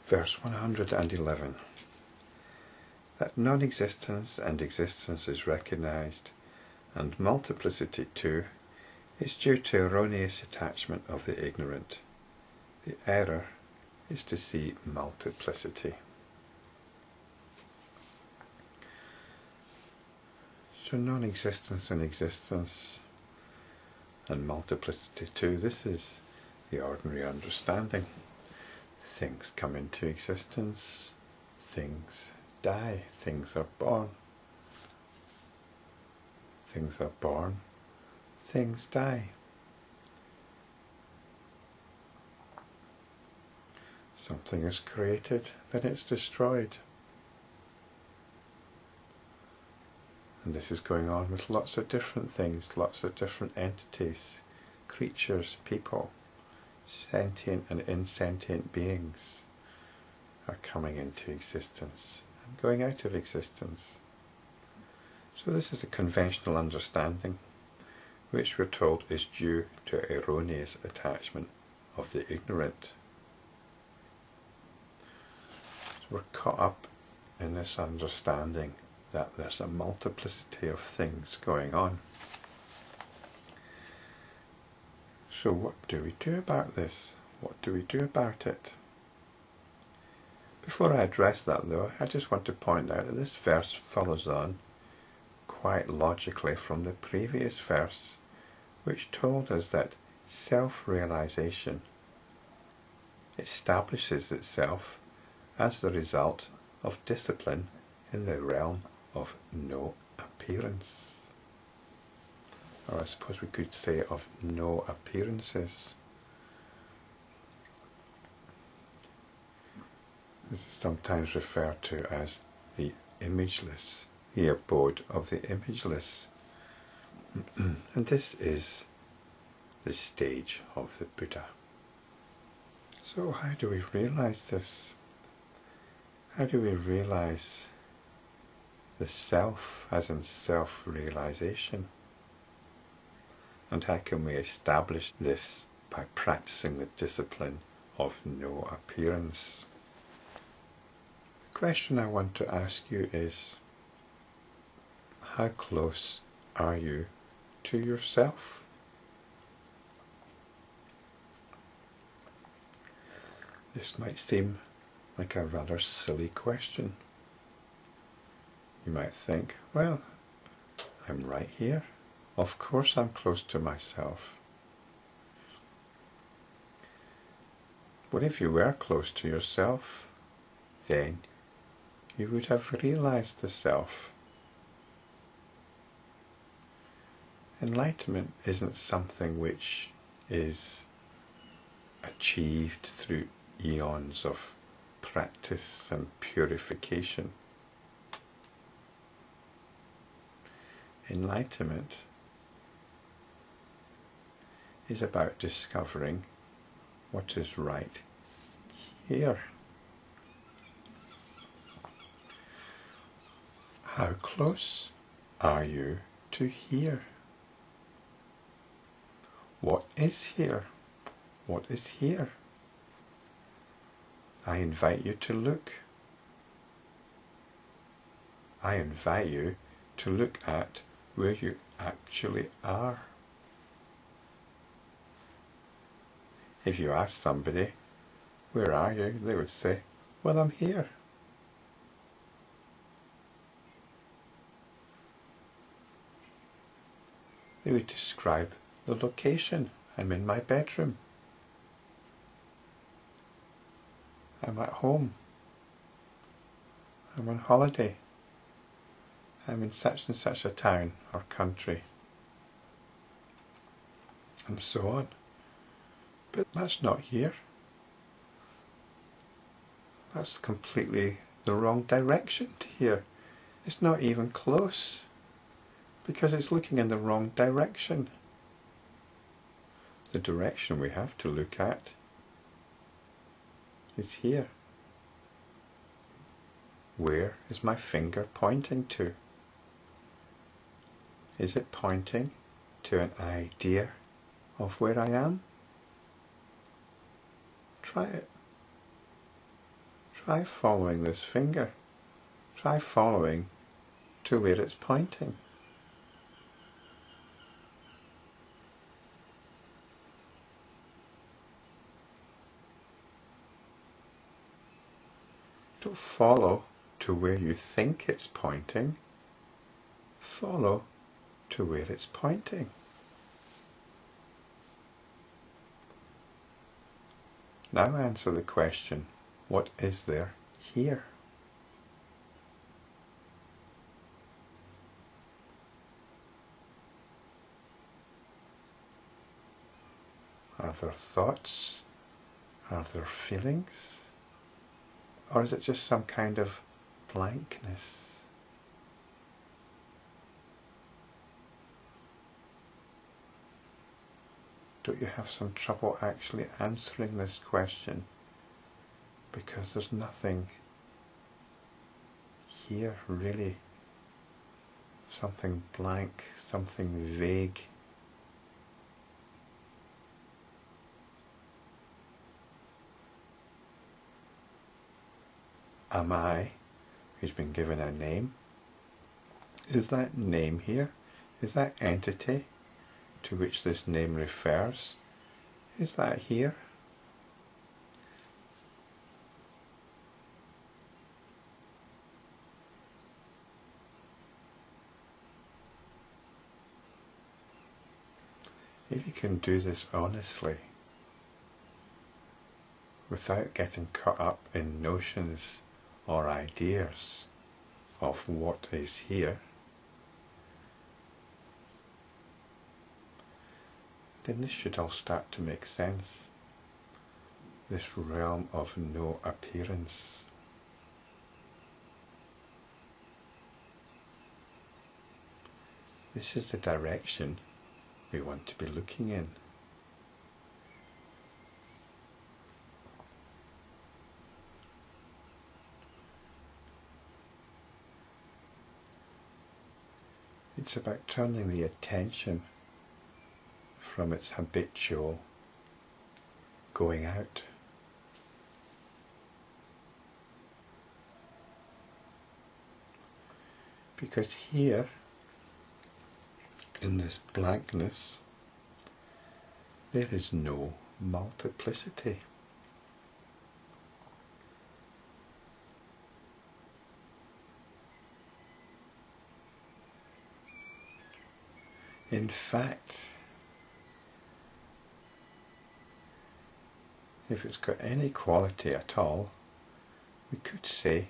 Verse 111. That non-existence and existence is recognized, and multiplicity too, is due to erroneous attachment of the ignorant. The error is to see multiplicity. So non-existence and existence and multiplicity too, this is the ordinary understanding. Things come into existence, things die, things are born. Things are born, things die. Something is created, then it's destroyed. And this is going on with lots of different things, lots of different entities, creatures, people, sentient and insentient beings are coming into existence and going out of existence. So this is a conventional understanding, which we're told is due to erroneous attachment of the ignorant. So we're caught up in this understanding that there's a multiplicity of things going on. So what do we do about this? What do we do about it? Before I address that though, I just want to point out that this verse follows on quite logically from the previous verse, which told us that self-realization establishes itself as the result of discipline in the realm of no appearance. Or I suppose we could say of no appearances. This is sometimes referred to as the imageless, the abode of the imageless. And this is the stage of the Buddha. So how do we realize this? How do we realize the self as in self-realization? And how can we establish this by practicing the discipline of no appearance? The question I want to ask you is, how close are you to yourself? This might seem like a rather silly question. You might think, well, I'm right here. Of course I'm close to myself. But if you were close to yourself, then you would have realized the self. Enlightenment isn't something which is achieved through eons of practice and purification. Enlightenment is about discovering what is right here. How close are you to here? What is here? What is here? I invite you to look. I invite you to look at where you actually are. If you ask somebody, where are you? They would say, well, I'm here. They would describe the location. I'm in my bedroom. I'm at home. I'm on holiday. I'm in such and such a town or country. And so on. But that's not here. That's completely the wrong direction to here. It's not even close, because it's looking in the wrong direction. The direction we have to look at is here. Where is my finger pointing to? Is it pointing to an idea of where I am? Try it. Try following this finger. Try following to where it's pointing. Don't follow to where you think it's pointing. Follow to where it's pointing. Now answer the question, what is there here? Are there thoughts? Are there feelings? Or is it just some kind of blankness? Don't you have some trouble actually answering this question? Because there's nothing here really. Something blank, something vague. Am I, who's been given a name? Is that name here? Is that entity to which this name refers? Is that here? If you can do this honestly, without getting caught up in notions or ideas of what is here, then this should all start to make sense. This realm of no appearance. This is the direction we want to be looking in. It's about turning the attention from its habitual going out. Because here, in this blankness, there is no multiplicity. In fact, if it's got any quality at all, we could say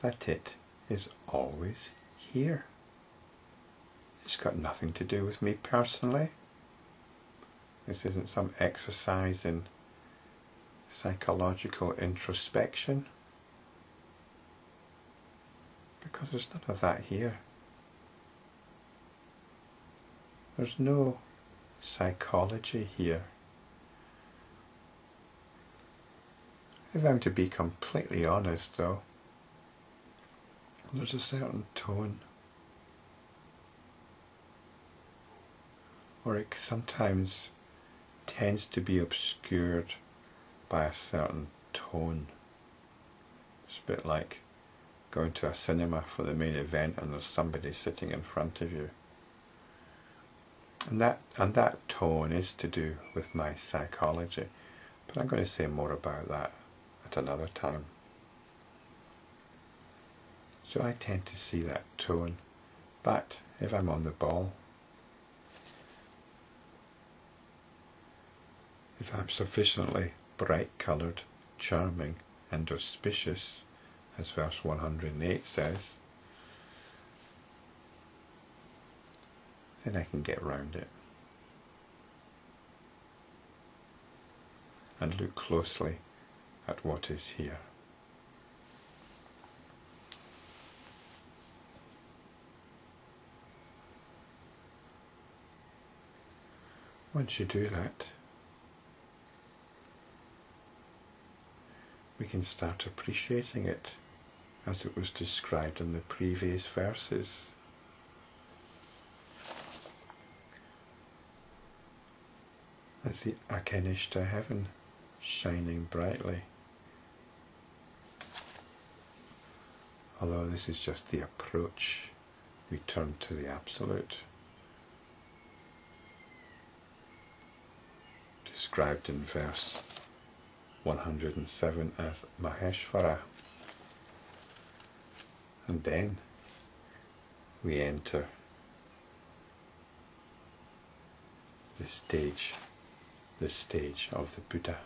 that it is always here. It's got nothing to do with me personally. This isn't some exercise in psychological introspection, because there's none of that here. There's no psychology here. If I'm to be completely honest though, there's a certain tone, or it sometimes tends to be obscured by a certain tone. It's a bit like going to a cinema for the main event and there's somebody sitting in front of you. And that tone is to do with my psychology, but I'm going to say more about that at another time. So I tend to see that tone, but if I'm on the ball, if I'm sufficiently bright coloured, charming and auspicious, as verse 108 says, then I can get round it and look closely at what is here. Once you do that, we can start appreciating it as it was described in the previous verses. As the Akenishta heaven shining brightly, although this is just the approach, we turn to the Absolute, described in verse 107 as Maheshvara. And then we enter the stage of the Buddha.